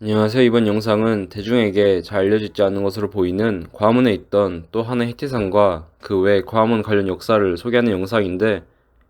안녕하세요. 이번 영상은 대중에게 잘 알려지지 않는 것으로 보이는 과문에 있던 또 하나의 해티상과 그 외 과문 관련 역사를 소개하는 영상인데,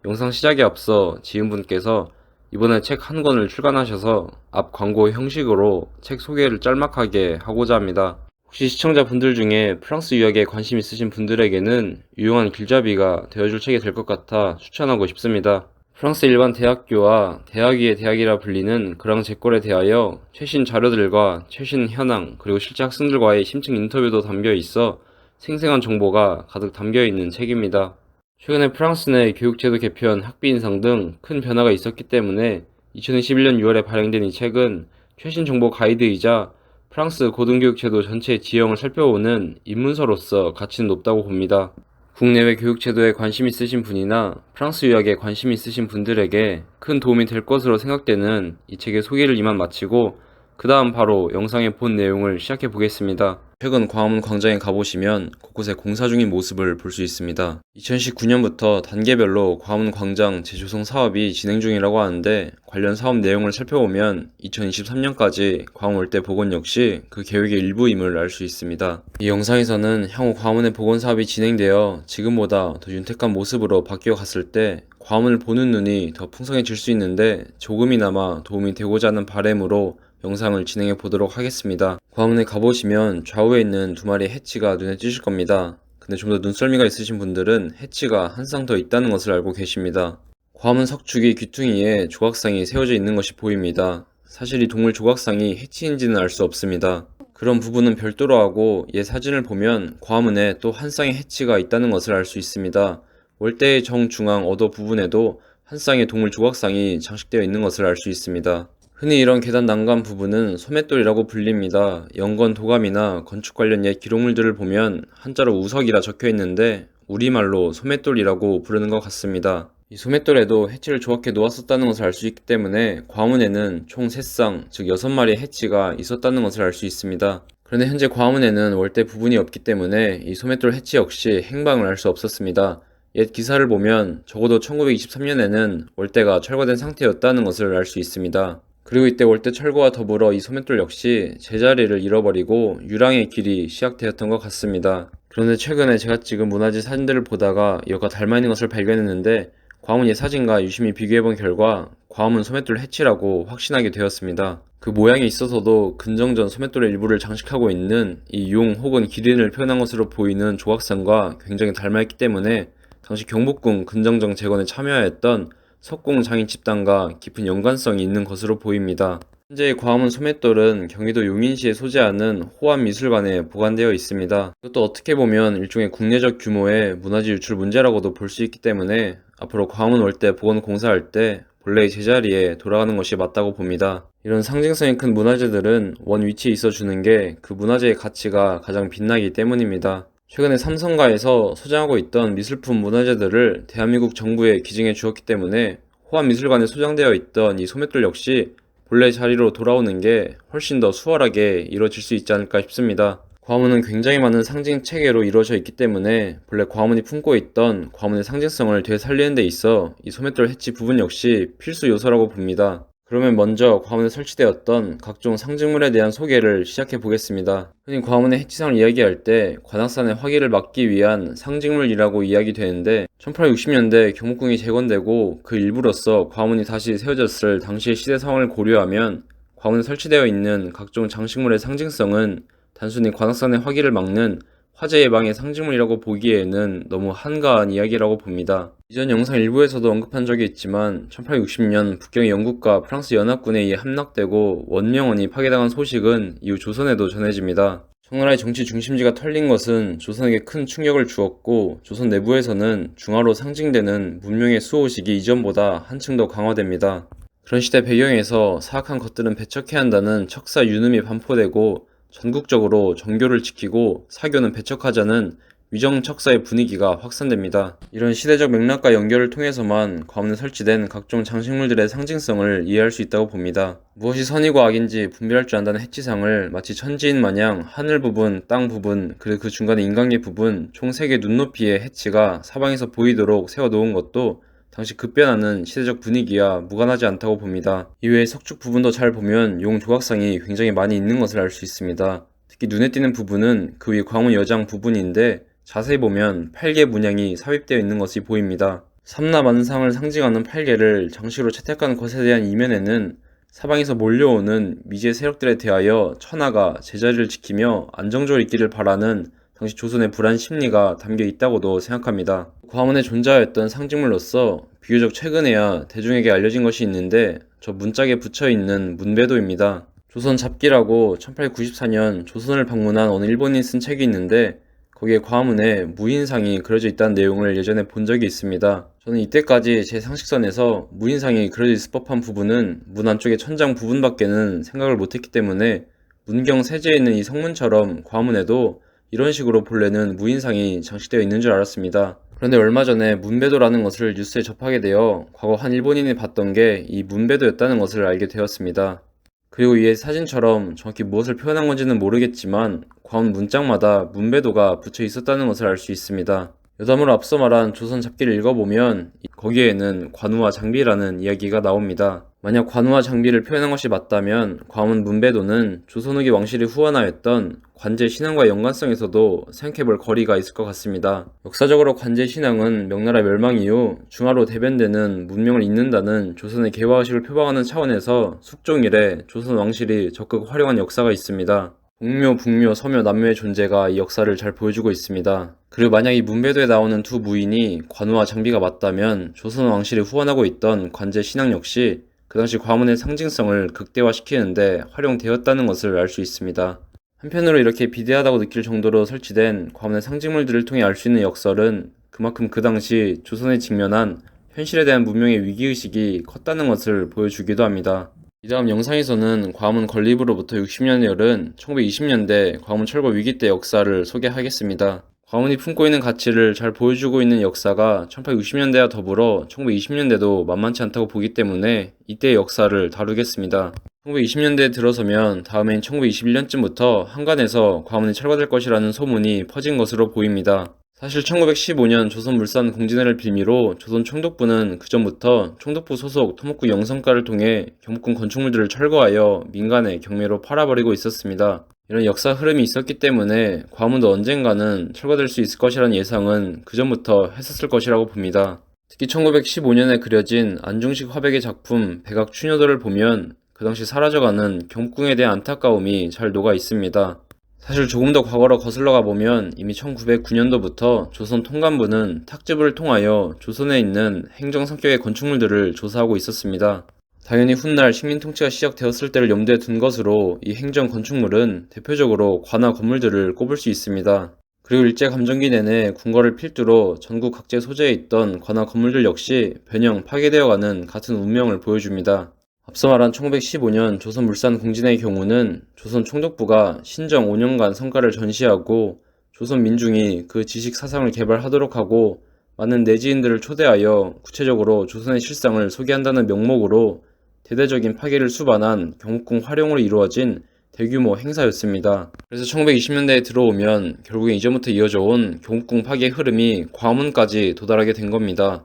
영상 시작에 앞서 지은분께서 이번에 책 한 권을 출간하셔서 앞 광고 형식으로 책 소개를 짤막하게 하고자 합니다. 혹시 시청자분들 중에 프랑스 유학에 관심 있으신 분들에게는 유용한 길잡이가 되어줄 책이 될 것 같아 추천하고 싶습니다. 프랑스 일반 대학교와 대학 위의 대학이라 불리는 그랑제꼴에 대하여 최신 자료들과 최신 현황, 그리고 실제 학생들과의 심층 인터뷰도 담겨 있어 생생한 정보가 가득 담겨 있는 책입니다. 최근에 프랑스 내 교육제도 개편, 학비 인상 등 큰 변화가 있었기 때문에 2021년 6월에 발행된 이 책은 최신 정보 가이드이자 프랑스 고등교육제도 전체의 지형을 살펴보는 입문서로서 가치는 높다고 봅니다. 국내외 교육제도에 관심 있으신 분이나 프랑스 유학에 관심 있으신 분들에게 큰 도움이 될 것으로 생각되는 이 책의 소개를 이만 마치고, 그 다음 바로 영상의 본 내용을 시작해 보겠습니다. 최근 광화문 광장에 가보시면 곳곳에 공사 중인 모습을 볼 수 있습니다. 2019년부터 단계별로 광화문 광장 재조성 사업이 진행 중이라고 하는데, 관련 사업 내용을 살펴보면 2023년까지 광화문 일대 복원 역시 그 계획의 일부임을 알 수 있습니다. 이 영상에서는 향후 광화문의 복원 사업이 진행되어 지금보다 더 윤택한 모습으로 바뀌어 갔을 때 광화문을 보는 눈이 더 풍성해질 수 있는데 조금이나마 도움이 되고자 하는 바람으로 영상을 진행해 보도록 하겠습니다. 광화문에 가보시면 좌우에 있는 두 마리의 해치가 눈에 띄실 겁니다. 근데 좀 더 눈썰미가 있으신 분들은 해치가 한 쌍 더 있다는 것을 알고 계십니다. 광화문 석축이 귀퉁이에 조각상이 세워져 있는 것이 보입니다. 사실 이 동물 조각상이 해치인지는 알 수 없습니다. 그런 부분은 별도로 하고 옛 사진을 보면 광화문에 또 한 쌍의 해치가 있다는 것을 알 수 있습니다. 월대의 정중앙 언더 부분에도 한 쌍의 동물 조각상이 장식되어 있는 것을 알 수 있습니다. 흔히 이런 계단 난간 부분은 소맷돌이라고 불립니다. 연건 도감이나 건축 관련 옛 기록물들을 보면 한자로 우석이라 적혀 있는데 우리말로 소맷돌이라고 부르는 것 같습니다. 이 소맷돌에도 해치를 조각해 놓았었다는 것을 알 수 있기 때문에 광화문에는 총 3쌍, 즉 6마리의 해치가 있었다는 것을 알 수 있습니다. 그런데 현재 광화문에는 월대 부분이 없기 때문에 이 소맷돌 해치 역시 행방을 알 수 없었습니다. 옛 기사를 보면 적어도 1923년에는 월대가 철거된 상태였다는 것을 알 수 있습니다. 그리고 이때 월대 철거와 더불어 이 소맷돌 역시 제자리를 잃어버리고 유랑의 길이 시작되었던 것 같습니다. 그런데 최근에 제가 찍은 문화재 사진들을 보다가 이것과 닮아있는 것을 발견했는데, 광화문 옛 사진과 유심히 비교해본 결과 광화문 소맷돌 해치라고 확신하게 되었습니다. 그 모양에 있어서도 근정전 소맷돌의 일부를 장식하고 있는 이 용 혹은 기린을 표현한 것으로 보이는 조각상과 굉장히 닮아있기 때문에 당시 경복궁 근정정 재건에 참여하였던 석공 장인 집단과 깊은 연관성이 있는 것으로 보입니다. 현재의 광화문 소맷돌은 경기도 용인시에 소재하는 호암미술관에 보관되어 있습니다. 이것도 어떻게 보면 일종의 국내적 규모의 문화재 유출 문제라고도 볼 수 있기 때문에 앞으로 광화문 월대 복원 공사할 때 본래의 제자리에 돌아가는 것이 맞다고 봅니다. 이런 상징성이 큰 문화재들은 원 위치에 있어 주는 게 그 문화재의 가치가 가장 빛나기 때문입니다. 최근에 삼성가에서 소장하고 있던 미술품 문화재들을 대한민국 정부에 기증해 주었기 때문에 호암미술관에 소장되어 있던 이 소맷돌 역시 본래 자리로 돌아오는 게 훨씬 더 수월하게 이루어질 수 있지 않을까 싶습니다. 광화문은 굉장히 많은 상징 체계로 이루어져 있기 때문에 본래 광화문이 품고 있던 광화문의 상징성을 되살리는 데 있어 이 소맷돌 해치 부분 역시 필수 요소라고 봅니다. 그러면 먼저 광화문에 설치되었던 각종 상징물에 대한 소개를 시작해 보겠습니다. 흔히 광화문의 해치상을 이야기할 때 관악산의 화기를 막기 위한 상징물이라고 이야기되는데, 1860년대 경복궁이 재건되고 그 일부로서 광화문이 다시 세워졌을 당시의 시대 상황을 고려하면 광화문에 설치되어 있는 각종 장식물의 상징성은 단순히 관악산의 화기를 막는 화재 예방의 상징물이라고 보기에는 너무 한가한 이야기라고 봅니다. 이전 영상 일부에서도 언급한 적이 있지만 1860년 북경이 영국과 프랑스 연합군에 의해 함락되고 원명원이 파괴당한 소식은 이후 조선에도 전해집니다. 청나라의 정치 중심지가 털린 것은 조선에게 큰 충격을 주었고, 조선 내부에서는 중화로 상징되는 문명의 수호식이 이전보다 한층 더 강화됩니다. 그런 시대 배경에서 사악한 것들은 배척해야 한다는 척사 유눔이 반포되고 전국적으로 정교를 지키고 사교는 배척하자는 위정척사의 분위기가 확산됩니다. 이런 시대적 맥락과 연결을 통해서만 광화문에 설치된 각종 장식물들의 상징성을 이해할 수 있다고 봅니다. 무엇이 선이고 악인지 분별할 줄 안다는 해치상을 마치 천지인 마냥 하늘 부분, 땅 부분, 그리고 그 중간에 인간계 부분 총 3개 눈높이의 해치가 사방에서 보이도록 세워놓은 것도 당시 급변하는 시대적 분위기와 무관하지 않다고 봅니다. 이외에 석축 부분도 잘 보면 용 조각상이 굉장히 많이 있는 것을 알 수 있습니다. 특히 눈에 띄는 부분은 그 위 광운 여장 부분인데 자세히 보면 8개 문양이 삽입되어 있는 것이 보입니다. 삼라만상을 상징하는 8개를 장식으로 채택한 것에 대한 이면에는 사방에서 몰려오는 미지의 세력들에 대하여 천하가 제자리를 지키며 안정적으로 있기를 바라는 당시 조선의 불안 심리가 담겨 있다고도 생각합니다. 과문에 존재하였던 상징물로서 비교적 최근에야 대중에게 알려진 것이 있는데 저 문짝에 붙여있는 문배도입니다. 조선 잡기라고 1894년 조선을 방문한 어느 일본인이 쓴 책이 있는데 거기에 과문에 무인상이 그려져 있다는 내용을 예전에 본 적이 있습니다. 저는 이때까지 제 상식선에서 무인상이 그려져 있을 법한 부분은 문 안쪽의 천장 부분밖에는 생각을 못했기 때문에 문경 세제에 있는 이 성문처럼 과문에도 이런 식으로 본래는 무인상이 장식되어 있는 줄 알았습니다. 그런데 얼마 전에 문배도라는 것을 뉴스에 접하게 되어 과거 한 일본인이 봤던 게 이 문배도였다는 것을 알게 되었습니다. 그리고 이에 사진처럼 정확히 무엇을 표현한 건지는 모르겠지만 과문 문짝마다 문배도가 붙여 있었다는 것을 알 수 있습니다. 여담으로 앞서 말한 조선 잡기를 읽어보면 거기에는 관우와 장비라는 이야기가 나옵니다. 만약 관우와 장비를 표현한 것이 맞다면 과문 문배도는 조선 후기 왕실이 후원하였던 관제 신앙과의 연관성에서도 생각해볼 거리가 있을 것 같습니다. 역사적으로 관제 신앙은 명나라 멸망 이후 중화로 대변되는 문명을 잇는다는 조선의 개화의식을 표방하는 차원에서 숙종 이래 조선 왕실이 적극 활용한 역사가 있습니다. 동묘, 북묘, 서묘, 남묘의 존재가 이 역사를 잘 보여주고 있습니다. 그리고 만약 이 문배도에 나오는 두 무인이 관우와 장비가 맞다면 조선 왕실이 후원하고 있던 관제 신앙 역시 그 당시 과문의 상징성을 극대화시키는데 활용되었다는 것을 알 수 있습니다. 한편으로 이렇게 비대하다고 느낄 정도로 설치된 과문의 상징물들을 통해 알 수 있는 역설은 그만큼 그 당시 조선에 직면한 현실에 대한 문명의 위기의식이 컸다는 것을 보여주기도 합니다. 이 다음 영상에서는 과문 건립으로부터 60년의 열은 1920년대 과문 철거 위기 때 역사를 소개하겠습니다. 과문이 품고 있는 가치를 잘 보여주고 있는 역사가 1860년대와 더불어 1920년대도 만만치 않다고 보기 때문에 이때의 역사를 다루겠습니다. 1920년대에 들어서면 다음해인 1921년쯤부터 한간에서 과문이 철거될 것이라는 소문이 퍼진 것으로 보입니다. 사실 1915년 조선물산 공진회를 빌미로 조선 총독부는 그전부터 총독부 소속 토목구 영성가를 통해 경복궁 건축물들을 철거하여 민간에 경매로 팔아버리고 있었습니다. 이런 역사 흐름이 있었기 때문에 과문도 언젠가는 철거될 수 있을 것이라는 예상은 그전부터 했었을 것이라고 봅니다. 특히 1915년에 그려진 안중식 화백의 작품 백악 추녀도를 보면 그 당시 사라져가는 경복궁에 대한 안타까움이 잘 녹아 있습니다. 사실 조금 더 과거로 거슬러 가보면 이미 1909년도부터 조선 통감부는 탁지부를 통하여 조선에 있는 행정 성격의 건축물들을 조사하고 있었습니다. 당연히 훗날 식민 통치가 시작되었을 때를 염두에 둔 것으로 이 행정 건축물은 대표적으로 관아 건물들을 꼽을 수 있습니다. 그리고 일제감정기 내내 궁궐을 필두로 전국 각지 소재에 있던 관아 건물들 역시 변형 파괴되어가는 같은 운명을 보여줍니다. 앞서 말한 1915년 조선물산 공진회의 경우는 조선 총독부가 신정 5년간 성과를 전시하고 조선 민중이 그 지식 사상을 개발하도록 하고 많은 내지인들을 초대하여 구체적으로 조선의 실상을 소개한다는 명목으로 대대적인 파괴를 수반한 경복궁 활용으로 이루어진 대규모 행사였습니다. 그래서 1920년대에 들어오면 결국엔 이전부터 이어져 온 경복궁 파괴 흐름이 과문까지 도달하게 된 겁니다.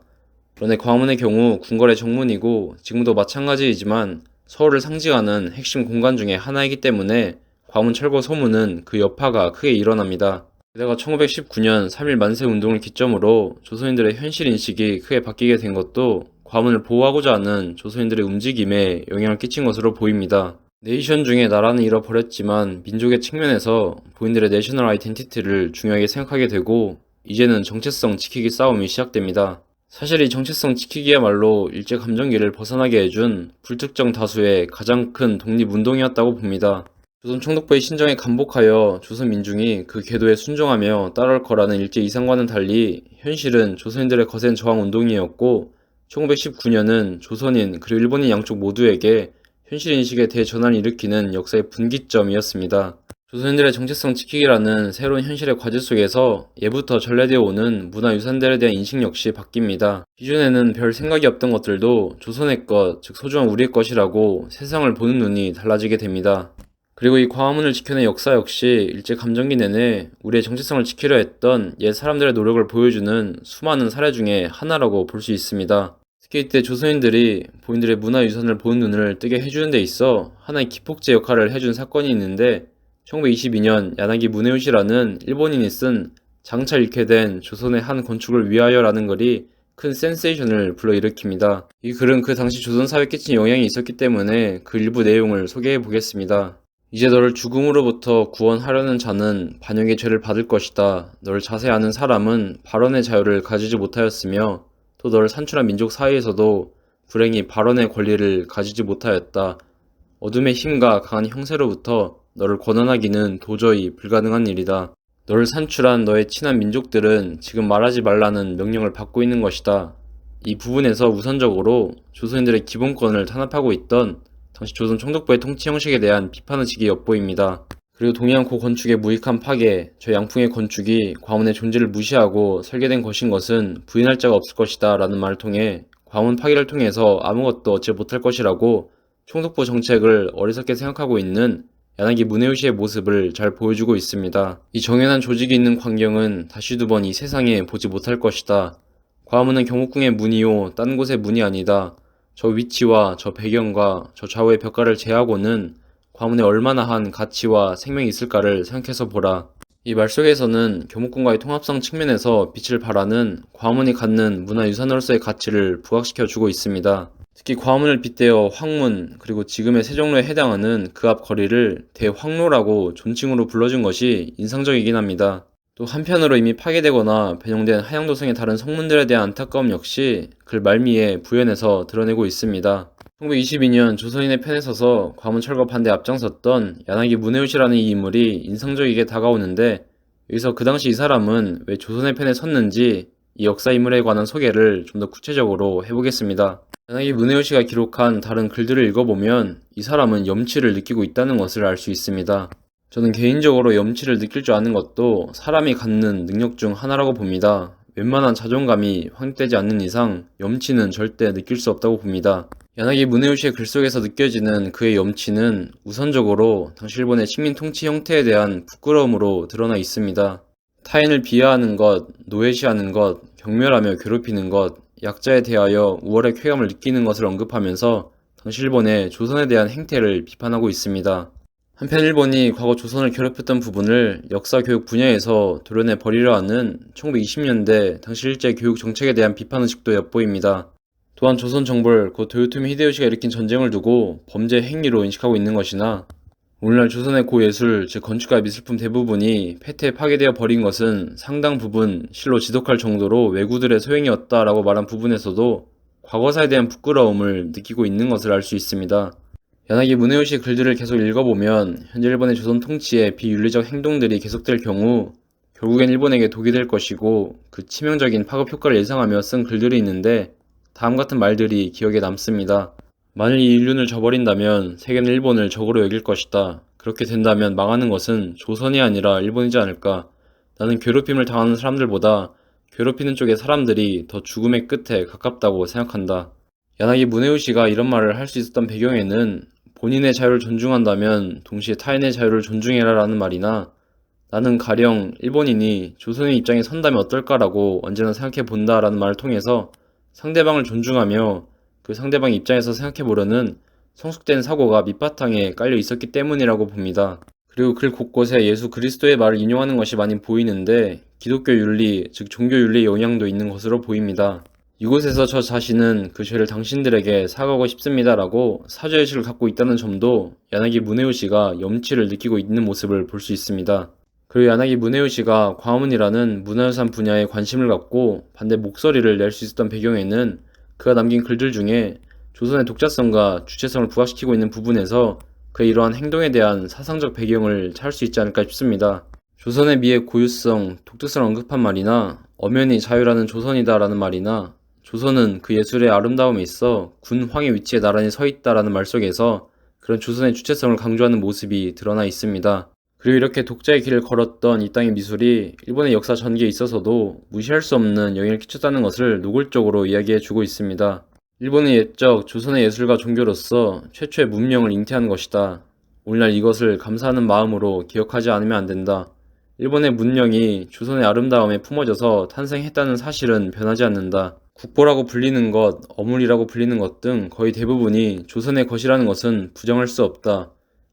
그런데 광화문의 경우 궁궐의 정문이고 지금도 마찬가지이지만 서울을 상징하는 핵심 공간 중에 하나이기 때문에 광화문 철거 소문은 그 여파가 크게 일어납니다. 게다가 1919년 3.1 만세 운동을 기점으로 조선인들의 현실 인식이 크게 바뀌게 된 것도 광화문을 보호하고자 하는 조선인들의 움직임에 영향을 끼친 것으로 보입니다. 네이션 중에 나라는 잃어버렸지만 민족의 측면에서 본인들의 내셔널 아이덴티티를 중요하게 생각하게 되고 이제는 정체성 지키기 싸움이 시작됩니다. 사실 이 정체성 지키기야말로 일제감정기를 벗어나게 해준 불특정 다수의 가장 큰 독립운동이었다고 봅니다. 조선 총독부의 신정에 감복하여 조선 민중이 그 궤도에 순종하며 따라올 거라는 일제 이상과는 달리 현실은 조선인들의 거센 저항 운동이었고 1919년은 조선인 그리고 일본인 양쪽 모두에게 현실인식의 대전환을 일으키는 역사의 분기점이었습니다. 조선인들의 정체성 지키기라는 새로운 현실의 과제 속에서 예부터 전래되어 오는 문화유산들에 대한 인식 역시 바뀝니다. 기존에는 별 생각이 없던 것들도 조선의 것, 즉 소중한 우리의 것이라고 세상을 보는 눈이 달라지게 됩니다. 그리고 이 광화문을 지켜낸 역사 역시 일제감정기 내내 우리의 정체성을 지키려 했던 옛 사람들의 노력을 보여주는 수많은 사례 중에 하나라고 볼 수 있습니다. 특히 이때 조선인들이 본인들의 문화유산을 보는 눈을 뜨게 해주는 데 있어 하나의 기폭제 역할을 해준 사건이 있는데 1922년 야나기 무네요시라는 일본인이 쓴 장차 잃게 된 조선의 한 건축을 위하여라는 글이 큰 센세이션을 불러일으킵니다. 이 글은 그 당시 조선 사회에 끼친 영향이 있었기 때문에 그 일부 내용을 소개해 보겠습니다. 이제 너를 죽음으로부터 구원하려는 자는 반역의 죄를 받을 것이다. 너를 자세히 아는 사람은 발언의 자유를 가지지 못하였으며 또 너를 산출한 민족 사이에서도 불행히 발언의 권리를 가지지 못하였다. 어둠의 힘과 강한 형세로부터 너를 권한하기는 도저히 불가능한 일이다. 너를 산출한 너의 친한 민족들은 지금 말하지 말라는 명령을 받고 있는 것이다. 이 부분에서 우선적으로 조선인들의 기본권을 탄압하고 있던 당시 조선 총독부의 통치 형식에 대한 비판의식이 엿보입니다. 그리고 동해안고 건축의 무익한 파괴, 저 양풍의 건축이 과문의 존재를 무시하고 설계된 것인 것은 부인할 자가 없을 것이다 라는 말을 통해 과문 파괴를 통해서 아무것도 얻지 못할 것이라고 총독부 정책을 어리석게 생각하고 있는 야나기 무네요시의 모습을 잘 보여주고 있습니다. 이 정연한 조직이 있는 광경은 다시 두 번 이 세상에 보지 못할 것이다. 과문은 경복궁의 문이요 딴 곳의 문이 아니다. 저 위치와 저 배경과 저 좌우의 벽가를 제하고는 과문에 얼마나 한 가치와 생명이 있을까를 생각해서 보라. 이 말 속에서는 경복궁과의 통합성 측면에서 빛을 발하는 과문이 갖는 문화유산으로서의 가치를 부각시켜주고 있습니다. 특히 과문을 빗대어 황문 그리고 지금의 세종로에 해당하는 그 앞 거리를 대황로라고 존칭으로 불러준 것이 인상적이긴 합니다. 또 한편으로 이미 파괴되거나 변형된 한양도성의 다른 성문들에 대한 안타까움 역시 글 말미에 부연해서 드러내고 있습니다. 1922년 조선인의 편에 서서 과문 철거 반대에 앞장섰던 야나기 무네요시라는 이 인물이 인상적이게 다가오는데 여기서 그 당시 이 사람은 왜 조선의 편에 섰는지 이 역사 인물에 관한 소개를 좀 더 구체적으로 해보겠습니다. 야나기 무네요시가 기록한 다른 글들을 읽어보면 이 사람은 염치를 느끼고 있다는 것을 알 수 있습니다. 저는 개인적으로 염치를 느낄 줄 아는 것도 사람이 갖는 능력 중 하나라고 봅니다. 웬만한 자존감이 확립되지 않는 이상 염치는 절대 느낄 수 없다고 봅니다. 야나기 무네요시의 글 속에서 느껴지는 그의 염치는 우선적으로 당시 일본의 식민 통치 형태에 대한 부끄러움으로 드러나 있습니다. 타인을 비하하는 것, 노예시하는 것, 경멸하며 괴롭히는 것, 약자에 대하여 우월의 쾌감을 느끼는 것을 언급하면서 당시 일본의 조선에 대한 행태를 비판하고 있습니다. 한편 일본이 과거 조선을 괴롭혔던 부분을 역사 교육 분야에서 도려내 버리려 하는 1920년대 당시 일제 교육 정책에 대한 비판의식도 엿보입니다. 또한 조선 정벌, 곧 도요토미 히데요시가 일으킨 전쟁을 두고 범죄 행위로 인식하고 있는 것이나 오늘날 조선의 고예술, 즉 건축과 미술품 대부분이 폐퇴 파괴되어 버린 것은 상당 부분 실로 지독할 정도로 왜구들의 소행이었다라고 말한 부분에서도 과거사에 대한 부끄러움을 느끼고 있는 것을 알 수 있습니다. 야나기 무네요시 글들을 계속 읽어보면 현재 일본의 조선 통치의 비윤리적 행동들이 계속될 경우 결국엔 일본에게 독이 될 것이고 그 치명적인 파급 효과를 예상하며 쓴 글들이 있는데 다음 같은 말들이 기억에 남습니다. 만일 이 인륜을 저버린다면 세계는 일본을 적으로 여길 것이다. 그렇게 된다면 망하는 것은 조선이 아니라 일본이지 않을까. 나는 괴롭힘을 당하는 사람들보다 괴롭히는 쪽의 사람들이 더 죽음의 끝에 가깝다고 생각한다. 야나기 무네요시가 이런 말을 할 수 있었던 배경에는 본인의 자유를 존중한다면 동시에 타인의 자유를 존중해라 라는 말이나 나는 가령 일본인이 조선의 입장에 선다면 어떨까라고 언제나 생각해 본다 라는 말을 통해서 상대방을 존중하며 그 상대방 입장에서 생각해보려는 성숙된 사고가 밑바탕에 깔려 있었기 때문이라고 봅니다. 그리고 글 곳곳에 예수 그리스도의 말을 인용하는 것이 많이 보이는데 기독교 윤리, 즉 종교 윤리의 영향도 있는 것으로 보입니다. 이곳에서 저 자신은 그 죄를 당신들에게 사과하고 싶습니다라고 사죄의식을 갖고 있다는 점도 야나기 무네요시가 염치를 느끼고 있는 모습을 볼 수 있습니다. 그리고 야나기 무네요시가 과문이라는 문화유산 분야에 관심을 갖고 반대 목소리를 낼 수 있었던 배경에는 그가 남긴 글들 중에 조선의 독자성과 주체성을 부각시키고 있는 부분에서 그의 이러한 행동에 대한 사상적 배경을 찾을 수 있지 않을까 싶습니다. 조선의 미의 고유성, 독특성을 언급한 말이나 엄연히 자유라는 조선이다 라는 말이나 조선은 그 예술의 아름다움에 있어 군황의 위치에 나란히 서 있다라는 말 속에서 그런 조선의 주체성을 강조하는 모습이 드러나 있습니다. 그리고 이렇게 독자의 길을 걸었던 이 땅의 미술이 일본의 역사 전개에 있어서도 무시할 수 없는 영향을 끼쳤다는 것을 노골적으로 이야기해주고 있습니다. 일본의 옛적 조선의 예술과 종교로서 최초의 문명을 잉태한 것이다. 오늘날 이것을 감사하는 마음으로 기억하지 않으면 안 된다. 일본의 문명이 조선의 아름다움에 품어져서 탄생했다는 사실은 변하지 않는다. 국보라고 불리는 것, 어물이라고 불리는 것 등 거의 대부분이 조선의 것이라는 것은 부정할 수 없다.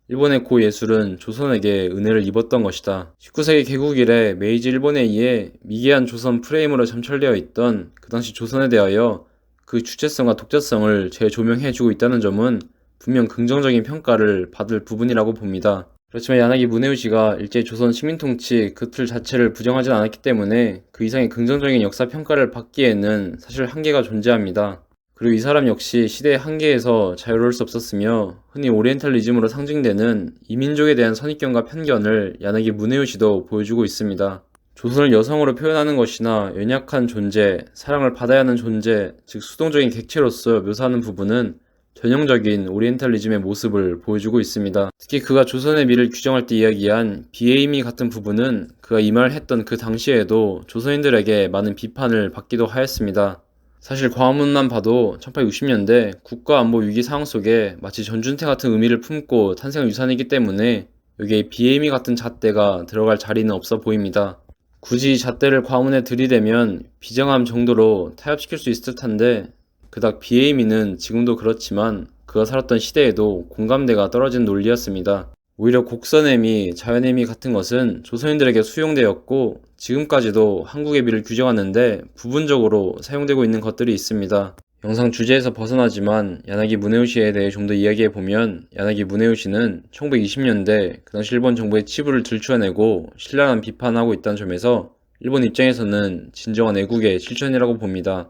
일본의 고예술은 조선에게 은혜를 입었던 것이다. 19세기 개국 이래 메이지 일본에 의해 미개한 조선 프레임으로 점철되어 있던 그 당시 조선에 대하여 그 주체성과 독자성을 재조명해주고 있다는 점은 분명 긍정적인 평가를 받을 부분이라고 봅니다. 그렇지만 야나기 무네우시가 일제 조선 식민통치 그 틀 자체를 부정하진 않았기 때문에 그 이상의 긍정적인 역사 평가를 받기에는 사실 한계가 존재합니다. 그리고 이 사람 역시 시대의 한계에서 자유로울 수 없었으며 흔히 오리엔탈리즘으로 상징되는 이민족에 대한 선입견과 편견을 야나기 무네우시도 보여주고 있습니다. 조선을 여성으로 표현하는 것이나 연약한 존재, 사랑을 받아야 하는 존재, 즉 수동적인 객체로서 묘사하는 부분은 전형적인 오리엔탈리즘의 모습을 보여주고 있습니다. 특히 그가 조선의 미를 규정할 때 이야기한 비에이미 같은 부분은 그가 이 말을 했던 그 당시에도 조선인들에게 많은 비판을 받기도 하였습니다. 사실 광화문만 봐도 1860년대 국가안보 위기 상황 속에 마치 전준태 같은 의미를 품고 탄생한 유산이기 때문에 여기에 비에이미 같은 잣대가 들어갈 자리는 없어 보입니다. 굳이 이 잣대를 광화문에 들이대면 비정함 정도로 타협시킬 수 있을 듯한데 그닥 비에이미는 지금도 그렇지만 그가 살았던 시대에도 공감대가 떨어진 논리였습니다. 오히려 곡선의미, 자연의미 같은 것은 조선인들에게 수용되었고 지금까지도 한국의 미를 규정하는데 부분적으로 사용되고 있는 것들이 있습니다. 영상 주제에서 벗어나지만 야나기 무네우시에 대해 좀 더 이야기해보면 야나기 무네우시는 1920년대 그 당시 일본 정부의 치부를 들추어내고 신랄한 비판을 하고 있다는 점에서 일본 입장에서는 진정한 애국의 실천이라고 봅니다.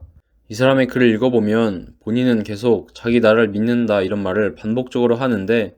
이 사람의 글을 읽어보면 본인은 계속 자기 나라를 믿는다 이런 말을 반복적으로 하는데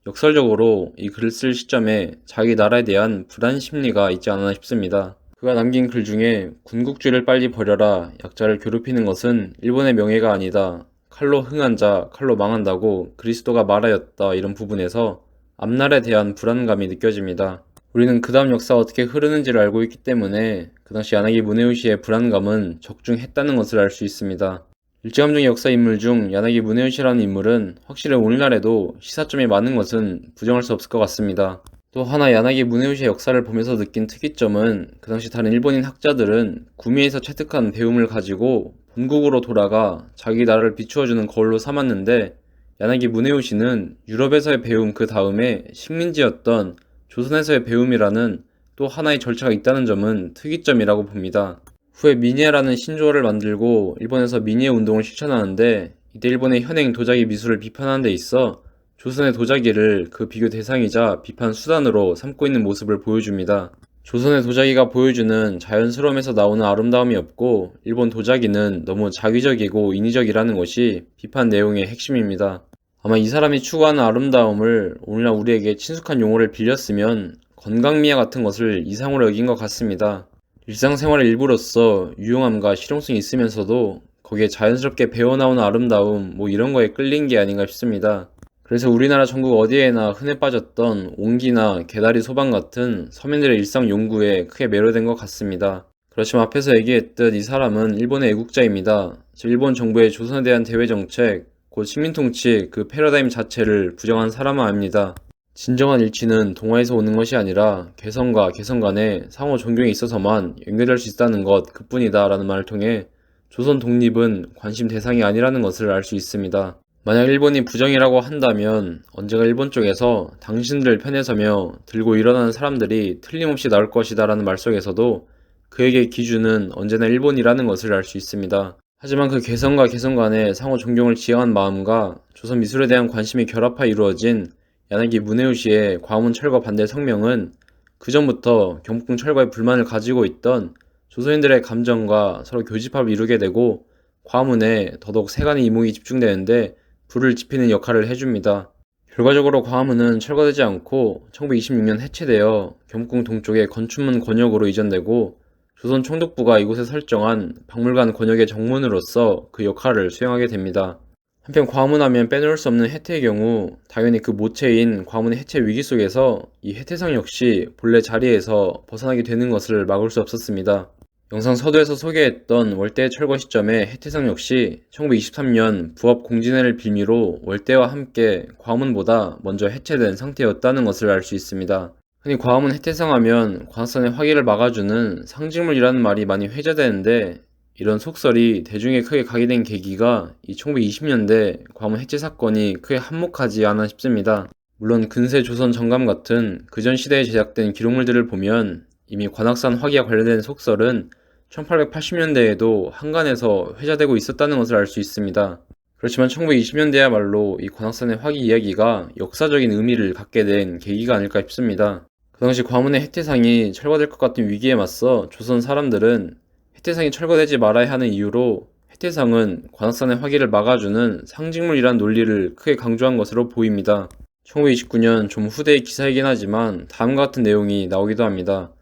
역설적으로 이 글을 쓸 시점에 자기 나라에 대한 불안 심리가 있지 않았나 싶습니다. 그가 남긴 글 중에 군국주의를 빨리 버려라, 약자를 괴롭히는 것은 일본의 명예가 아니다, 칼로 흥한 자 칼로 망한다고 그리스도가 말하였다 이런 부분에서 앞날에 대한 불안감이 느껴집니다. 우리는 그 다음 역사가 어떻게 흐르는지를 알고 있기 때문에 그 당시 야나기 무네우시의 불안감은 적중했다는 것을 알 수 있습니다. 일제감정의 역사 인물 중 야나기 무네우시라는 인물은 확실히 오늘날에도 시사점이 많은 것은 부정할 수 없을 것 같습니다. 또 하나 야나기 무네우시의 역사를 보면서 느낀 특이점은 그 당시 다른 일본인 학자들은 구미에서 체득한 배움을 가지고 본국으로 돌아가 자기 나라를 비추어주는 거울로 삼았는데 야나기 무네우시는 유럽에서의 배움 그 다음에 식민지였던 조선에서의 배움이라는 또 하나의 절차가 있다는 점은 특이점이라고 봅니다. 후에 미니에라는 신조어를 만들고 일본에서 미니에 운동을 실천하는데 이때 일본의 현행 도자기 미술을 비판하는 데 있어 조선의 도자기를 그 비교 대상이자 비판 수단으로 삼고 있는 모습을 보여줍니다. 조선의 도자기가 보여주는 자연스러움에서 나오는 아름다움이 없고 일본 도자기는 너무 자기적이고 인위적이라는 것이 비판 내용의 핵심입니다. 아마 이 사람이 추구하는 아름다움을 오늘날 우리에게 친숙한 용어를 빌렸으면 건강미화 같은 것을 이상으로 여긴 것 같습니다. 일상생활의 일부로서 유용함과 실용성이 있으면서도 거기에 자연스럽게 배어나오는 아름다움 뭐 이런 거에 끌린 게 아닌가 싶습니다. 그래서 우리나라 전국 어디에나 흔해 빠졌던 옹기나 개다리 소방 같은 서민들의 일상 연구에 크게 매료된 것 같습니다. 그렇지만 앞에서 얘기했듯 이 사람은 일본의 애국자입니다. 즉 일본 정부의 조선에 대한 대외 정책, 곧 식민통치 그 패러다임 자체를 부정한 사람은 아닙니다. 진정한 일치는 동화에서 오는 것이 아니라 개성과 개성 간의 상호 존경에 있어서만 연결될 수 있다는 것 그뿐이다 라는 말을 통해 조선 독립은 관심 대상이 아니라는 것을 알 수 있습니다. 만약 일본이 부정이라고 한다면 언젠가 일본 쪽에서 당신들 편에 서며 들고 일어나는 사람들이 틀림없이 나올 것이다 라는 말 속에서도 그에게 기준은 언제나 일본이라는 것을 알 수 있습니다. 하지만 그 개성과 개성 간의 상호 존경을 지향한 마음과 조선 미술에 대한 관심이 결합하 이루어진 야나기 무네우시의 광화문 철거 반대 성명은 그전부터 경복궁 철거에 불만을 가지고 있던 조선인들의 감정과 서로 교집합을 이루게 되고 광화문에 더더욱 세간의 이목이 집중되는데 불을 지피는 역할을 해줍니다. 결과적으로 광화문은 철거되지 않고 1926년 해체되어 경복궁 동쪽의 건춘문 권역으로 이전되고 조선 총독부가 이곳에 설정한 박물관 권역의 정문으로서 그 역할을 수행하게 됩니다. 한편 광화문 하면 빼놓을 수 없는 해태의 경우 당연히 그 모체인 광화문의 해체 위기 속에서 이 해태상 역시 본래 자리에서 벗어나게 되는 것을 막을 수 없었습니다. 영상 서두에서 소개했던 월대 철거 시점에 해태상 역시 1923년 부업 공진회를 빌미로 월대와 함께 광화문보다 먼저 해체된 상태였다는 것을 알 수 있습니다. 흔히 광화문 해태상 하면 광산의 화기를 막아주는 상징물이라는 말이 많이 회자되는데 이런 속설이 대중에 크게 각인된 계기가 이 1920년대 과문 해체 사건이 크게 한몫하지 않아 싶습니다. 물론 근세 조선 정감 같은 그전 시대에 제작된 기록물들을 보면 이미 관악산 화기와 관련된 속설은 1880년대에도 한간에서 회자되고 있었다는 것을 알 수 있습니다. 그렇지만 1920년대야말로 이 관악산의 화기 이야기가 역사적인 의미를 갖게 된 계기가 아닐까 싶습니다. 그 당시 과문의 해태상이 철거될 것 같은 위기에 맞서 조선 사람들은 해태상이 철거되지 말아야 하는 이유로 해태상은 관악산의 화기를 막아주는 상징물이란 논리를 크게 강조한 것으로 보입니다. 1929년 좀 후대의 기사이긴 하지만 다음과 같은 내용이 나오기도 합니다.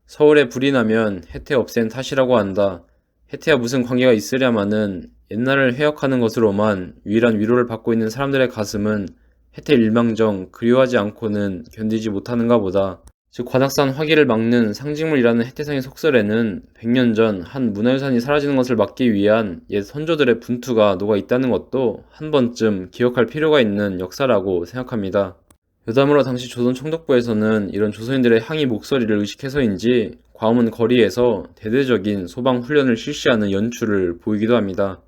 서울에 불이 나면 해태 없앤 탓이라고 한다. 해태와 무슨 관계가 있으랴마는 옛날을 회역하는 것으로만 유일한 위로를 받고 있는 사람들의 가슴은 해태 일망정 그리워하지 않고는 견디지 못하는가 보다. 즉 관악산 화기를 막는 상징물이라는 해태상의 속설에는 100년 전 한 문화유산이 사라지는 것을 막기 위한 옛 선조들의 분투가 녹아 있다는 것도 한 번쯤 기억할 필요가 있는 역사라고 생각합니다. 여담으로 당시 조선 총독부에서는 이런 조선인들의 항의 목소리를 의식해서인지 광화문 거리에서 대대적인 소방 훈련을 실시하는 연출을 보이기도 합니다.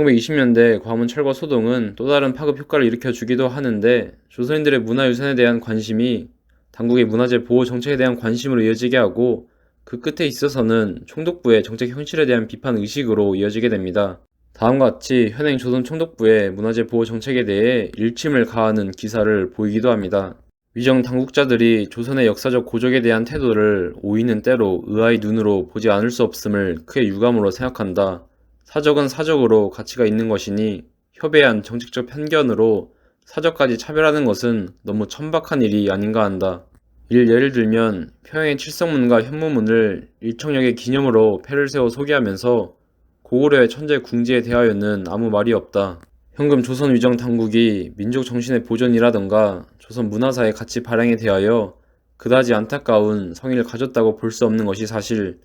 1920년대 광화문 철거 소동은 또 다른 파급 효과를 일으켜주기도 하는데 조선인들의 문화유산에 대한 관심이 당국의 문화재 보호 정책에 대한 관심으로 이어지게 하고 그 끝에 있어서는 총독부의 정책 현실에 대한 비판 의식으로 이어지게 됩니다. 다음과 같이 현행 조선 총독부의 문화재 보호 정책에 대해 일침을 가하는 기사를 보이기도 합니다. 위정 당국자들이 조선의 역사적 고적에 대한 태도를 오이는 때로 의아의 눈으로 보지 않을 수 없음을 크게 유감으로 생각한다. 사적은 사적으로 가치가 있는 것이니 협의한 정책적 편견으로 사적까지 차별하는 것은 너무 천박한 일이 아닌가 한다. 예를 들면 평양의 칠성문과 현무문을 일청역의 기념으로 패를 세워 소개하면서 고구려의 천재 궁지에 대하여는 아무 말이 없다. 현금 조선 위정 당국이 민족 정신의 보존이라던가 조선 문화사의 가치 발행에 대하여 그다지 안타까운 성의를 가졌다고 볼 수 없는 것이 사실.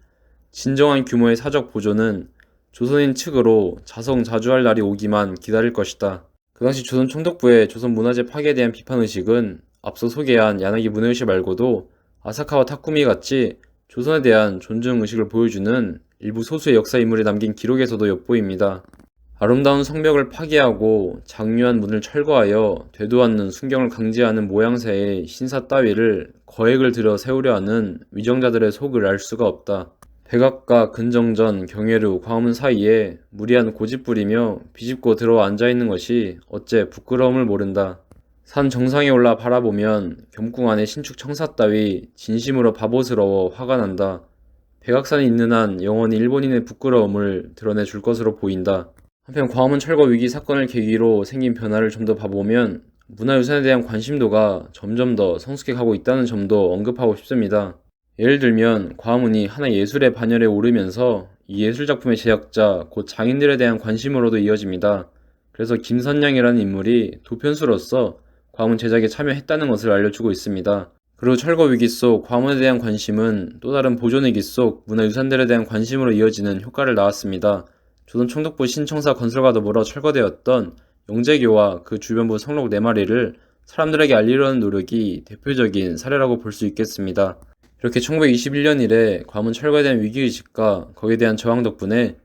진정한 규모의 사적 보존은 조선인 측으로 자성자주할 날이 오기만 기다릴 것이다. 그 당시 조선 총독부의 조선 문화재 파괴에 대한 비판의식은 앞서 소개한 야나기 문의의식 말고도 아사카와 타쿠미 같이 조선에 대한 존중의식을 보여주는 일부 소수의 역사 인물이 남긴 기록에서도 엿보입니다. 아름다운 성벽을 파괴하고 장유한 문을 철거하여 되도 않는 순경을 강제하는 모양새의 신사 따위를 거액을 들여 세우려 하는 위정자들의 속을 알 수가 없다. 백악과 근정전, 경회루, 광화문 사이에 무리한 고집부리며 비집고 들어와 앉아있는 것이 어째 부끄러움을 모른다. 산 정상에 올라 바라보면 겸궁 안의 신축 청사 따위 진심으로 바보스러워 화가 난다. 백악산이 있는 한 영원히 일본인의 부끄러움을 드러내 줄 것으로 보인다. 한편 광화문 철거 위기 사건을 계기로 생긴 변화를 좀 더 봐보면 문화유산에 대한 관심도가 점점 더 성숙해가고 있다는 점도 언급하고 싶습니다. 예를 들면 광화문이 하나의 예술의 반열에 오르면서 이 예술작품의 제작자, 곧 장인들에 대한 관심으로도 이어집니다. 그래서 김선양이라는 인물이 도편수로서 광화문 제작에 참여했다는 것을 알려주고 있습니다. 그리고 철거 위기 속 광화문에 대한 관심은 또 다른 보존 위기 속 문화유산들에 대한 관심으로 이어지는 효과를 낳았습니다. 조선 총독부 신청사 건설과 더불어 철거되었던 영재교와 그 주변부 성록 4마리를 사람들에게 알리려는 노력이 대표적인 사례라고 볼 수 있겠습니다. 이렇게 1921년 이래 광화문 철거에 대한 위기의식과 거기에 대한 저항 덕분에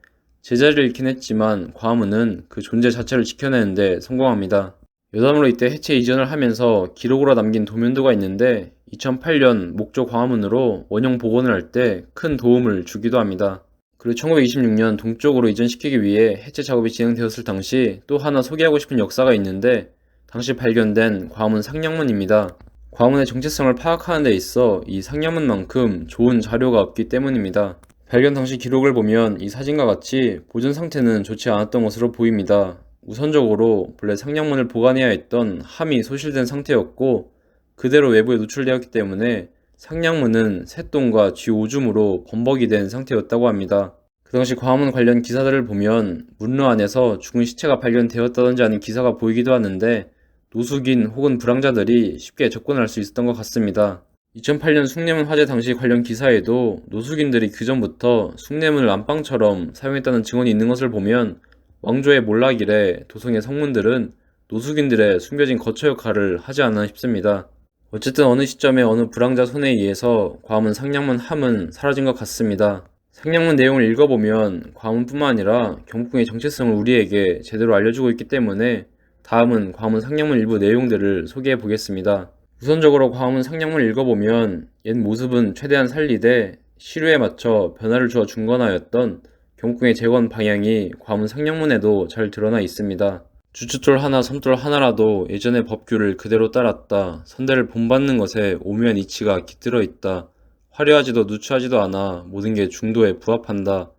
제자리를 잃긴 했지만 광화문은 그 존재 자체를 지켜내는 데 성공합니다. 여담으로 이때 해체 이전을 하면서 기록으로 남긴 도면도가 있는데 2008년 목조 광화문으로 원형 복원을 할 때 큰 도움을 주기도 합니다. 그리고 1926년 동쪽으로 이전시키기 위해 해체 작업이 진행되었을 당시 또 하나 소개하고 싶은 역사가 있는데 당시 발견된 광화문 상량문입니다. 광화문의 정체성을 파악하는 데 있어 이 상량문만큼 좋은 자료가 없기 때문입니다. 발견 당시 기록을 보면 이 사진과 같이 보존 상태는 좋지 않았던 것으로 보입니다. 우선적으로 본래 상량문을 보관해야 했던 함이 소실된 상태였고 그대로 외부에 노출되었기 때문에 상량문은 새똥과 쥐 오줌으로 범벅이 된 상태였다고 합니다. 그 당시 광화문 관련 기사들을 보면 문로 안에서 죽은 시체가 발견되었다든지 하는 기사가 보이기도 하는데 노숙인 혹은 불황자들이 쉽게 접근할 수 있었던 것 같습니다. 2008년 숭례문 화재 당시 관련 기사에도 노숙인들이 그 전부터 숭례문을 안방처럼 사용했다는 증언이 있는 것을 보면 왕조의 몰락 이래 도성의 성문들은 노숙인들의 숨겨진 거처 역할을 하지 않나 싶습니다. 어쨌든 어느 시점에 어느 불황자 손에 의해서 광화문 상량문 함은 사라진 것 같습니다. 상령문 내용을 읽어보면 과문뿐만 아니라 경복궁의 정체성을 우리에게 제대로 알려주고 있기 때문에 다음은 과문 상령문 일부 내용들을 소개해 보겠습니다. 우선적으로 과문 상령문을 읽어보면 옛 모습은 최대한 살리되 시류에 맞춰 변화를 주어 중건하였던 경복궁의 재건 방향이 과문 상령문에도 잘 드러나 있습니다. 주춧돌 하나 섬돌 하나라도 예전의 법규를 그대로 따랐다. 선대를 본받는 것에 오묘한 이치가 깃들어 있다. 화려하지도 누추하지도 않아 모든 게 중도에 부합한다.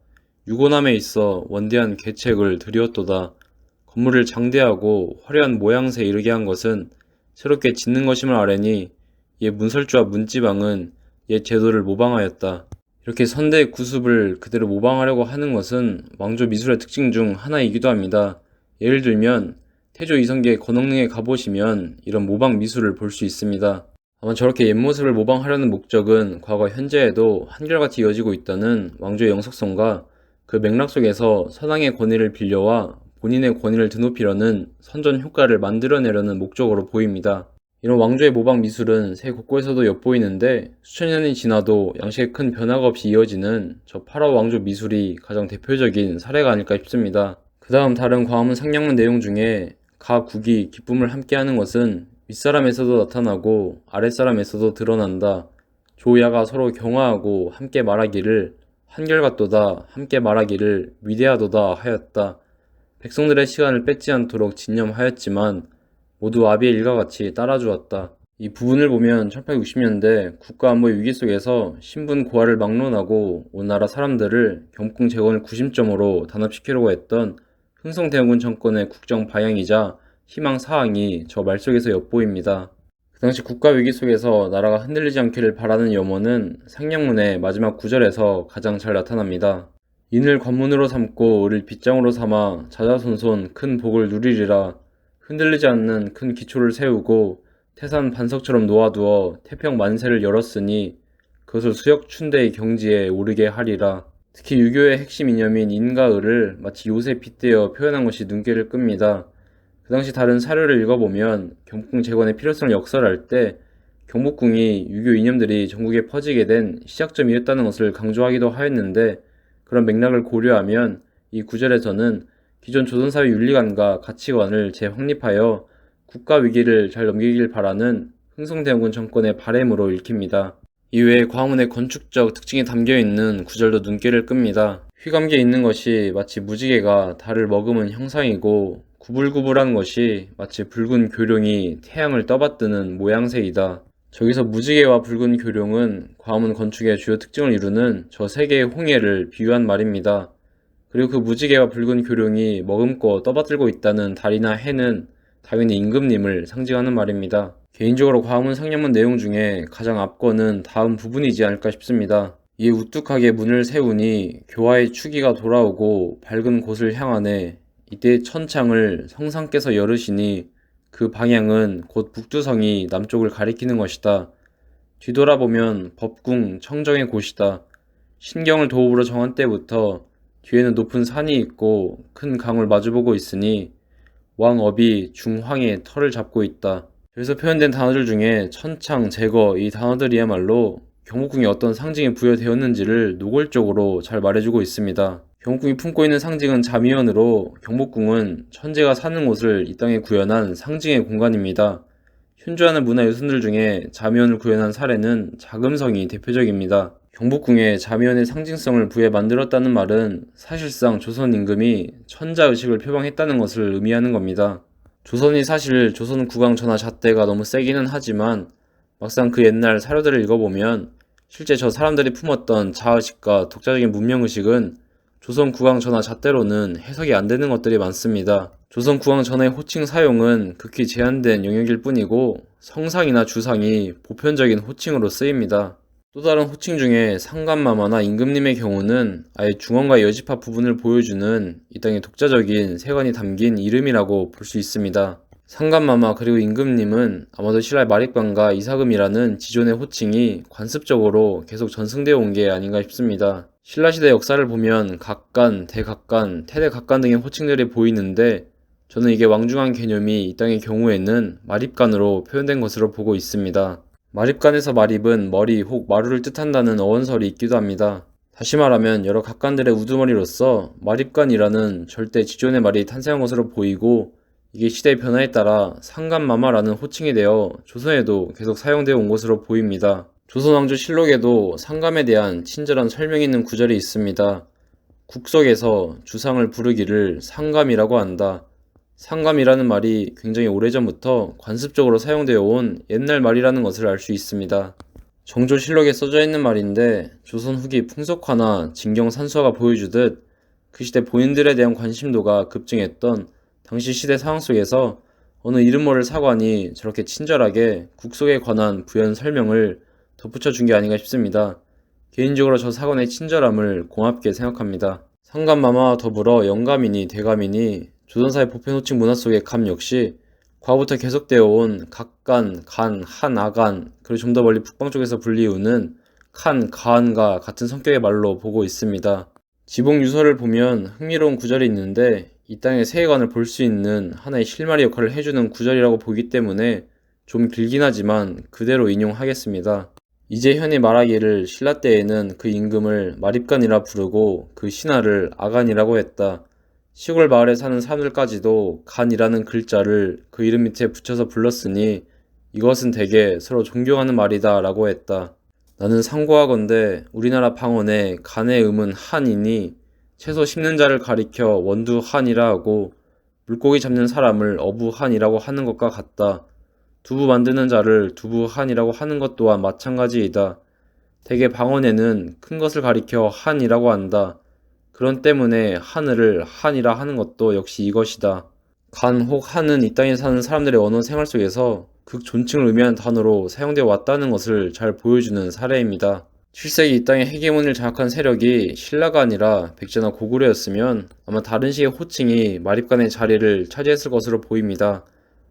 유고남에 있어 원대한 계책을 들이었도다. 건물을 장대하고 화려한 모양새에 이르게 한 것은 새롭게 짓는 것임을 아뢰니 옛 문설주와 문지방은 옛 제도를 모방하였다. 이렇게 선대의 구습을 그대로 모방하려고 하는 것은 왕조 미술의 특징 중 하나이기도 합니다. 예를 들면 태조 이성계의 건흥릉에 가보시면 이런 모방 미술을 볼 수 있습니다. 아마 저렇게 옛 모습을 모방하려는 목적은 과거 현재에도 한결같이 이어지고 있다는 왕조의 영속성과 그 맥락 속에서 선왕의 권위를 빌려와 본인의 권위를 드높이려는 선전 효과를 만들어내려는 목적으로 보입니다. 이런 왕조의 모방 미술은 세계 곳곳에서도 엿보이는데 수천 년이 지나도 양식에 큰 변화가 없이 이어지는 저 파라오 왕조 미술이 가장 대표적인 사례가 아닐까 싶습니다. 그 다음 다른 과문 상령문 내용 중에 가 국이 기쁨을 함께하는 것은 윗사람에서도 나타나고 아랫사람에서도 드러난다. 조야가 서로 경화하고 함께 말하기를 한결같도다 함께 말하기를 위대하도다 하였다. 백성들의 시간을 뺏지 않도록 진념하였지만 모두 아비의 일과 같이 따라주었다. 이 부분을 보면 1860년대 국가안보의 위기 속에서 신분 고하를 막론하고 온 나라 사람들을 경복궁 재건을 구심점으로 단합시키려고 했던 흥성대원군 정권의 국정 방향이자 희망 사항이 저 말 속에서 엿보입니다. 그 당시 국가 위기 속에서 나라가 흔들리지 않기를 바라는 염원은 상령문의 마지막 구절에서 가장 잘 나타납니다. 인을 관문으로 삼고 을을 빗장으로 삼아 자자손손 큰 복을 누리리라. 흔들리지 않는 큰 기초를 세우고 태산 반석처럼 놓아두어 태평 만세를 열었으니 그것을 수역춘대의 경지에 오르게 하리라. 특히 유교의 핵심 이념인 인과 을을 마치 요새 빗대어 표현한 것이 눈길을 끕니다. 그 당시 다른 사료를 읽어보면 경복궁 재건의 필요성을 역설할 때 경복궁이 유교 이념들이 전국에 퍼지게 된 시작점이었다는 것을 강조하기도 하였는데 그런 맥락을 고려하면 이 구절에서는 기존 조선사회 윤리관과 가치관을 재확립하여 국가 위기를 잘 넘기길 바라는 흥성대원군 정권의 바램으로 읽힙니다. 이외에 과문의 건축적 특징이 담겨있는 구절도 눈길을 끕니다. 휘감기에 있는 것이 마치 무지개가 달을 머금은 형상이고 구불구불한 것이 마치 붉은 교룡이 태양을 떠받드는 모양새이다. 저기서 무지개와 붉은 교룡은 과문 건축의 주요 특징을 이루는 저 세 개의 홍해를 비유한 말입니다. 그리고 그 무지개와 붉은 교룡이 머금고 떠받들고 있다는 달이나 해는 당연히 임금님을 상징하는 말입니다. 개인적으로 과문 상령문 내용 중에 가장 앞거는 다음 부분이지 않을까 싶습니다. 이에 우뚝하게 문을 세우니 교화의 추기가 돌아오고 밝은 곳을 향하네. 이때 천창을 성상께서 열으시니 그 방향은 곧 북두성이 남쪽을 가리키는 것이다. 뒤돌아보면 법궁 청정의 곳이다. 신경을 도읍으로 정한 때부터 뒤에는 높은 산이 있고 큰 강을 마주보고 있으니 왕업이 중황의 털을 잡고 있다. 여기서 표현된 단어들 중에 천창, 제거 이 단어들이야말로 경복궁에 어떤 상징이 부여되었는지를 노골적으로 잘 말해주고 있습니다. 경복궁이 품고 있는 상징은 자미연으로 경복궁은 천재가 사는 곳을 이 땅에 구현한 상징의 공간입니다. 현존하는 문화유산들 중에 자미연을 구현한 사례는 자금성이 대표적입니다. 경복궁에 자미연의 상징성을 부여 만들었다는 말은 사실상 조선 임금이 천자의식을 표방했다는 것을 의미하는 겁니다. 조선이 사실 조선 국왕 전하 잣대가 너무 세기는 하지만 막상 그 옛날 사료들을 읽어보면 실제 저 사람들이 품었던 자의식과 독자적인 문명의식은 조선 국왕 전하 잣대로는 해석이 안 되는 것들이 많습니다. 조선 국왕 전하의 호칭 사용은 극히 제한된 영역일 뿐이고 성상이나 주상이 보편적인 호칭으로 쓰입니다. 또 다른 호칭 중에 상감마마나 임금님의 경우는 아예 중원과 여지파 부분을 보여주는 이 땅의 독자적인 세관이 담긴 이름이라고 볼 수 있습니다. 상감마마 그리고 임금님은 아마도 신라의 마립관과 이사금이라는 지존의 호칭이 관습적으로 계속 전승되어 온 게 아닌가 싶습니다. 신라시대 역사를 보면 각간, 대각간, 태대각간 등의 호칭들이 보이는데 저는 이게 왕중한 개념이 이 땅의 경우에는 마립관으로 표현된 것으로 보고 있습니다. 마립관에서 마립은 머리 혹 마루를 뜻한다는 어원설이 있기도 합니다. 다시 말하면 여러 각간들의 우두머리로서 마립간이라는 절대 지존의 말이 탄생한 것으로 보이고, 이게 시대의 변화에 따라 상간마마라는 호칭이 되어 조선에도 계속 사용되어 온 것으로 보입니다. 조선왕조 실록에도 상감에 대한 친절한 설명이 있는 구절이 있습니다. 국석에서 주상을 부르기를 상감이라고 한다. 상감이라는 말이 굉장히 오래전부터 관습적으로 사용되어 온 옛날 말이라는 것을 알 수 있습니다. 정조실록에 써져 있는 말인데, 조선 후기 풍속화나 진경산수화가 보여주듯 그 시대 본인들에 대한 관심도가 급증했던 당시 시대 상황 속에서 어느 이름 모를 사관이 저렇게 친절하게 국속에 관한 부연 설명을 덧붙여 준 게 아닌가 싶습니다. 개인적으로 저 사관의 친절함을 고맙게 생각합니다. 상감마마와 더불어 영감이니 대감이니 조선사의 보편 호칭 문화 속의 감 역시 과거부터 계속되어 온 각간, 간, 한, 아간, 그리고 좀 더 멀리 북방 쪽에서 불리우는 칸, 가한과 같은 성격의 말로 보고 있습니다. 지봉유서를 보면 흥미로운 구절이 있는데, 이 땅의 세계관을 볼 수 있는 하나의 실마리 역할을 해주는 구절이라고 보기 때문에 좀 길긴 하지만 그대로 인용하겠습니다. 이재현이 말하기를 신라 때에는 그 임금을 마립간이라 부르고 그 신하를 아간이라고 했다. 시골 마을에 사는 사람들까지도 간이라는 글자를 그 이름 밑에 붙여서 불렀으니 이것은 대개 서로 존경하는 말이다 라고 했다. 나는 상고하건대 우리나라 방언에 간의 음은 한이니 채소 씹는 자를 가리켜 원두한이라 하고 물고기 잡는 사람을 어부한이라고 하는 것과 같다. 두부 만드는 자를 두부한이라고 하는 것 또한 마찬가지이다. 대개 방언에는 큰 것을 가리켜 한이라고 한다. 그런 때문에 하늘을 한이라 하는 것도 역시 이것이다. 간 혹 한은 이 땅에 사는 사람들의 언어 생활 속에서 극존칭을 의미하는 단어로 사용되어 왔다는 것을 잘 보여주는 사례입니다. 7세기 이 땅의 헤게모니를 장악한 세력이 신라가 아니라 백제나 고구려였으면 아마 다른 식의 호칭이 마립간의 자리를 차지했을 것으로 보입니다.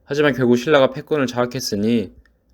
하지만 결국 신라가 패권을 장악했으니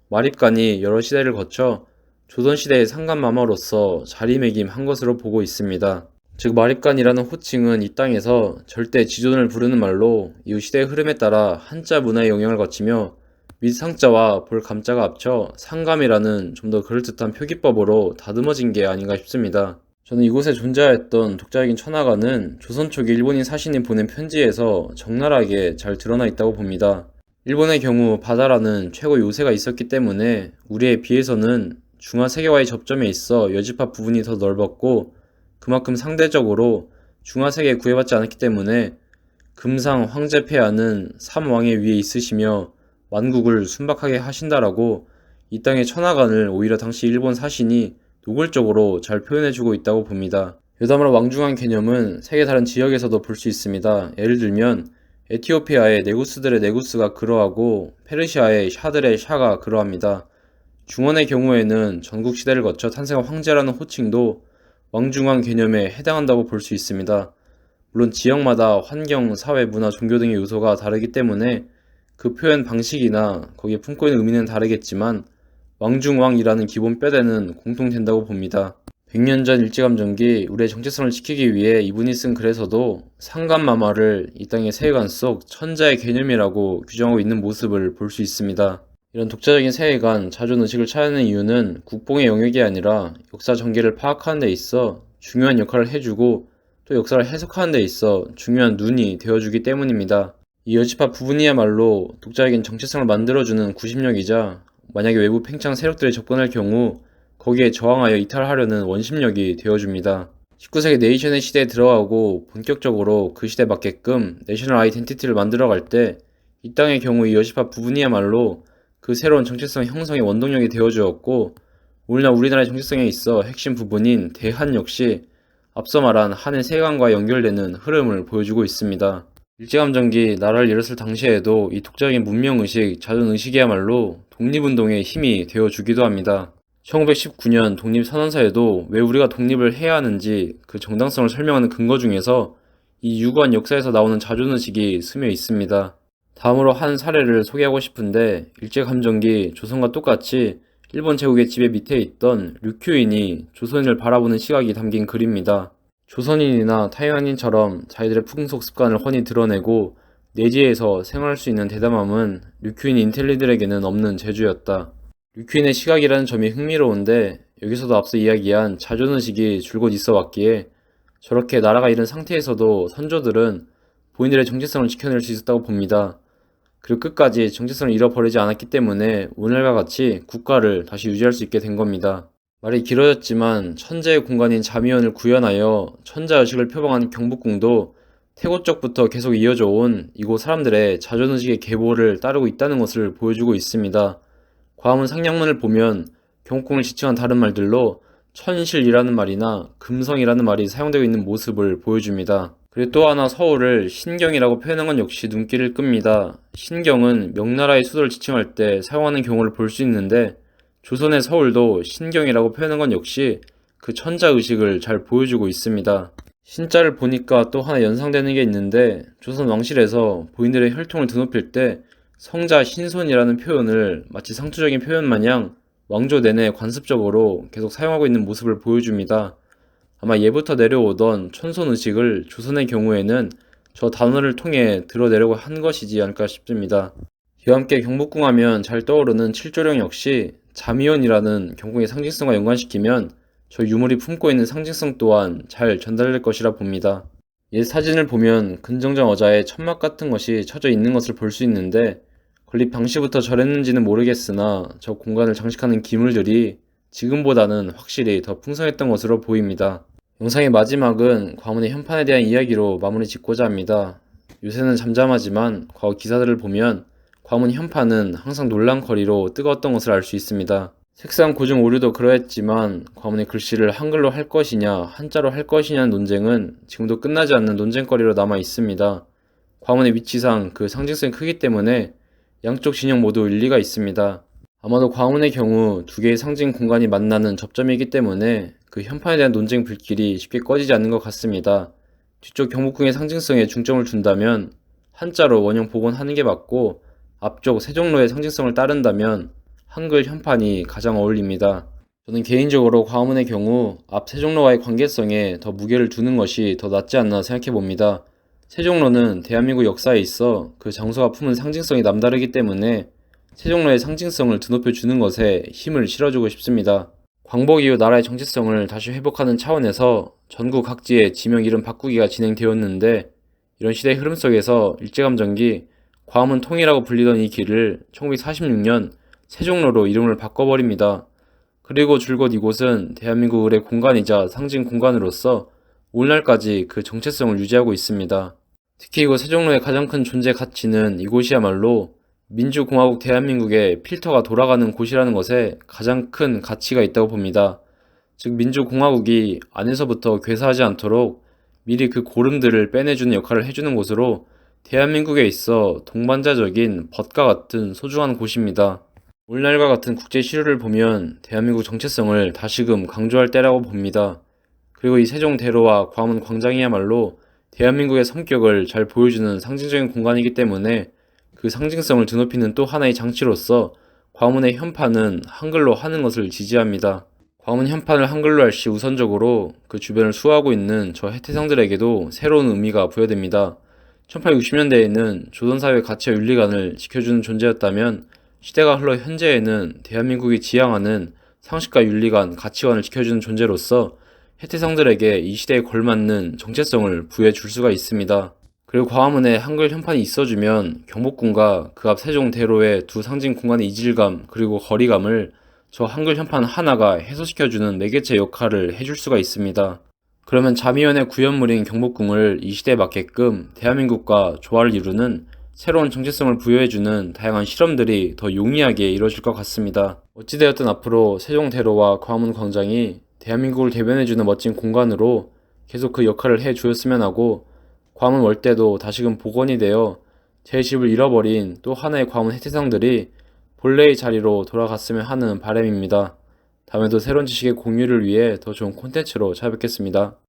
마립간이 여러 시대를 거쳐 조선시대의 상간마마로서 자리매김한 것으로 보고 있습니다. 즉 마립간이라는 호칭은 이 땅에서 절대 지존을 부르는 말로 이후 시대의 흐름에 따라 한자 문화의 영향을 거치며 밑 상자와 볼 감자가 합쳐 상감이라는 좀 더 그럴듯한 표기법으로 다듬어진 게 아닌가 싶습니다. 저는 이곳에 존재하였던 독자적인 천하가는 조선 초기 일본인 사신이 보낸 편지에서 적나라하게 잘 드러나 있다고 봅니다. 일본의 경우 바다라는 최고 요새가 있었기 때문에 우리에 비해서는 중화 세계와의 접점에 있어 여지파 부분이 더 넓었고, 그만큼 상대적으로 중화 세계에 구애받지 않았기 때문에 금상 황제 폐하는 삼왕의 위에 있으시며 만국을 순박하게 하신다라고 이 땅의 천하간을 오히려 당시 일본 사신이 노골적으로 잘 표현해주고 있다고 봅니다. 여담으로 왕중왕 개념은 세계 다른 지역에서도 볼 수 있습니다. 예를 들면 에티오피아의 네구스들의 네구스가 그러하고 페르시아의 샤들의 샤가 그러합니다. 중원의 경우에는 전국 시대를 거쳐 탄생한 황제라는 호칭도 왕중왕 개념에 해당한다고 볼 수 있습니다. 물론 지역마다 환경, 사회, 문화, 종교 등의 요소가 다르기 때문에 그 표현 방식이나 거기에 품고 있는 의미는 다르겠지만 왕중왕이라는 기본 뼈대는 공통된다고 봅니다. 100년 전 일제감정기 우리의 정체성을 지키기 위해 이분이 쓴 글에서도 상감마마를 이 땅의 세계관 속 천자의 개념이라고 규정하고 있는 모습을 볼 수 있습니다. 이런 독자적인 세계관, 자존의식을 찾아내는 이유는 국뽕의 영역이 아니라 역사 전개를 파악하는 데 있어 중요한 역할을 해주고 또 역사를 해석하는 데 있어 중요한 눈이 되어주기 때문입니다. 이 여지파 부분이야말로 독자에겐 정체성을 만들어주는 구심력이자 만약에 외부 팽창 세력들이 접근할 경우 거기에 저항하여 이탈하려는 원심력이 되어줍니다. 19세기 네이션의 시대에 들어가고 본격적으로 그 시대에 맞게끔 내셔널 아이덴티티를 만들어갈 때 이 땅의 경우 이 여지파 부분이야말로 그 새로운 정체성 형성의 원동력이 되어주었고, 오늘날 우리나라의 정체성에 있어 핵심 부분인 대한 역시 앞서 말한 한의 세계관과 연결되는 흐름을 보여주고 있습니다. 일제감정기 나라를 잃었을 당시에도 이 독자적인 문명의식, 자존의식이야말로 독립운동의 힘이 되어주기도 합니다. 1919년 독립선언서에도 왜 우리가 독립을 해야 하는지 그 정당성을 설명하는 근거 중에서 이 유구한 역사에서 나오는 자존의식이 스며 있습니다. 다음으로 한 사례를 소개하고 싶은데, 일제감정기 조선과 똑같이 일본 제국의 지배 밑에 있던 류큐인이 조선인을 바라보는 시각이 담긴 글입니다. 조선인이나 타이완인처럼 자기들의 풍속 습관을 훤히 드러내고 내지에서 생활할 수 있는 대담함은 류큐인 인텔리들에게는 없는 재주였다. 류큐인의 시각이라는 점이 흥미로운데, 여기서도 앞서 이야기한 자존의식이 줄곧 있어 왔기에 저렇게 나라가 이런 상태에서도 선조들은 본인들의 정체성을 지켜낼 수 있었다고 봅니다. 그리고 끝까지 정체성을 잃어버리지 않았기 때문에 오늘과 같이 국가를 다시 유지할 수 있게 된 겁니다. 말이 길어졌지만 천재의 공간인 자미원을 구현하여 천자의식을 표방한 경복궁도 태고적부터 계속 이어져 온 이곳 사람들의 자존의식의 계보를 따르고 있다는 것을 보여주고 있습니다. 과문 상냥문을 보면 경복궁을 지칭한 다른 말들로 천실이라는 말이나 금성이라는 말이 사용되고 있는 모습을 보여줍니다. 그리고 또 하나 서울을 신경이라고 표현한 건 역시 눈길을 끕니다. 신경은 명나라의 수도를 지칭할 때 사용하는 경우를 볼 수 있는데 조선의 서울도 신경이라고 표현한 건 역시 그 천자의식을 잘 보여주고 있습니다. 신자를 보니까 또 하나 연상되는 게 있는데 조선 왕실에서 부인들의 혈통을 드높일 때 성자 신손이라는 표현을 마치 상투적인 표현 마냥 왕조 내내 관습적으로 계속 사용하고 있는 모습을 보여줍니다. 아마 예부터 내려오던 천손의식을 조선의 경우에는 저 단어를 통해 드러내려고 한 것이지 않을까 싶습니다. 이와 함께 경복궁 하면 잘 떠오르는 칠조령 역시 자미원이라는 경궁의 상징성과 연관시키면 저 유물이 품고 있는 상징성 또한 잘 전달될 것이라 봅니다. 옛 사진을 보면 근정전 어자에 천막 같은 것이 쳐져 있는 것을 볼 수 있는데 건립 당시부터 저랬는지는 모르겠으나 저 공간을 장식하는 기물들이 지금보다는 확실히 더 풍성했던 것으로 보입니다. 영상의 마지막은 과문의 현판에 대한 이야기로 마무리 짓고자 합니다. 요새는 잠잠하지만 과거 기사들을 보면 과문 현판은 항상 논란거리로 뜨거웠던 것을 알 수 있습니다. 색상 고증 오류도 그러했지만 과문의 글씨를 한글로 할 것이냐 한자로 할 것이냐는 논쟁은 지금도 끝나지 않는 논쟁거리로 남아 있습니다. 과문의 위치상 그 상징성이 크기 때문에 양쪽 진영 모두 일리가 있습니다. 아마도 과문의 경우 두 개의 상징 공간이 만나는 접점이기 때문에 그 현판에 대한 논쟁 불길이 쉽게 꺼지지 않는 것 같습니다. 뒤쪽 경복궁의 상징성에 중점을 둔다면 한자로 원형 복원하는 게 맞고 앞쪽 세종로의 상징성을 따른다면 한글 현판이 가장 어울립니다. 저는 개인적으로 과문의 경우 앞 세종로와의 관계성에 더 무게를 두는 것이 더 낫지 않나 생각해 봅니다. 세종로는 대한민국 역사에 있어 그 장소가 품은 상징성이 남다르기 때문에 세종로의 상징성을 드높여 주는 것에 힘을 실어주고 싶습니다. 광복 이후 나라의 정체성을 다시 회복하는 차원에서 전국 각지의 지명 이름 바꾸기가 진행되었는데 이런 시대의 흐름 속에서 일제감정기 과문 통이라고 불리던 이 길을 1946년 세종로로 이름을 바꿔버립니다. 그리고 줄곧 이곳은 대한민국 을의 공간이자 상징 공간으로서 오늘날까지 그 정체성을 유지하고 있습니다. 특히 이곳 세종로의 가장 큰 존재 가치는 이곳이야말로 민주공화국 대한민국의 필터가 돌아가는 곳이라는 것에 가장 큰 가치가 있다고 봅니다. 즉 민주공화국이 안에서부터 괴사하지 않도록 미리 그 고름들을 빼내주는 역할을 해주는 곳으로 대한민국에 있어 동반자적인 벗과 같은 소중한 곳입니다. 오늘날과 같은 국제 시류를 보면 대한민국 정체성을 다시금 강조할 때라고 봅니다. 그리고 이 세종대로와 광화문 광장이야말로 대한민국의 성격을 잘 보여주는 상징적인 공간이기 때문에 그 상징성을 드높이는 또 하나의 장치로서 광화문의 현판은 한글로 하는 것을 지지합니다. 광화문 현판을 한글로 할 시 우선적으로 그 주변을 수호하고 있는 저 해태상들에게도 새로운 의미가 부여됩니다. 1860년대에는 조선사회의 가치와 윤리관을 지켜주는 존재였다면 시대가 흘러 현재에는 대한민국이 지향하는 상식과 윤리관, 가치관을 지켜주는 존재로서 해태상들에게 이 시대에 걸맞는 정체성을 부여해 줄 수가 있습니다. 그리고 광화문에 한글 현판이 있어주면 경복궁과 그 앞 세종대로의 두 상징 공간의 이질감 그리고 거리감을 저 한글 현판 하나가 해소시켜주는 매개체 역할을 해줄 수가 있습니다. 그러면 자미연의 구현물인 경복궁을 이 시대에 맞게끔 대한민국과 조화를 이루는 새로운 정체성을 부여해주는 다양한 실험들이 더 용이하게 이루어질 것 같습니다. 어찌되었든 앞으로 세종대로와 광화문 광장이 대한민국을 대변해주는 멋진 공간으로 계속 그 역할을 해주었으면 하고 광화문 월대도 다시금 복원이 되어 제 집을 잃어버린 또 하나의 광화문 해태상들이 본래의 자리로 돌아갔으면 하는 바람입니다. 다음에도 새로운 지식의 공유를 위해 더 좋은 콘텐츠로 찾아뵙겠습니다.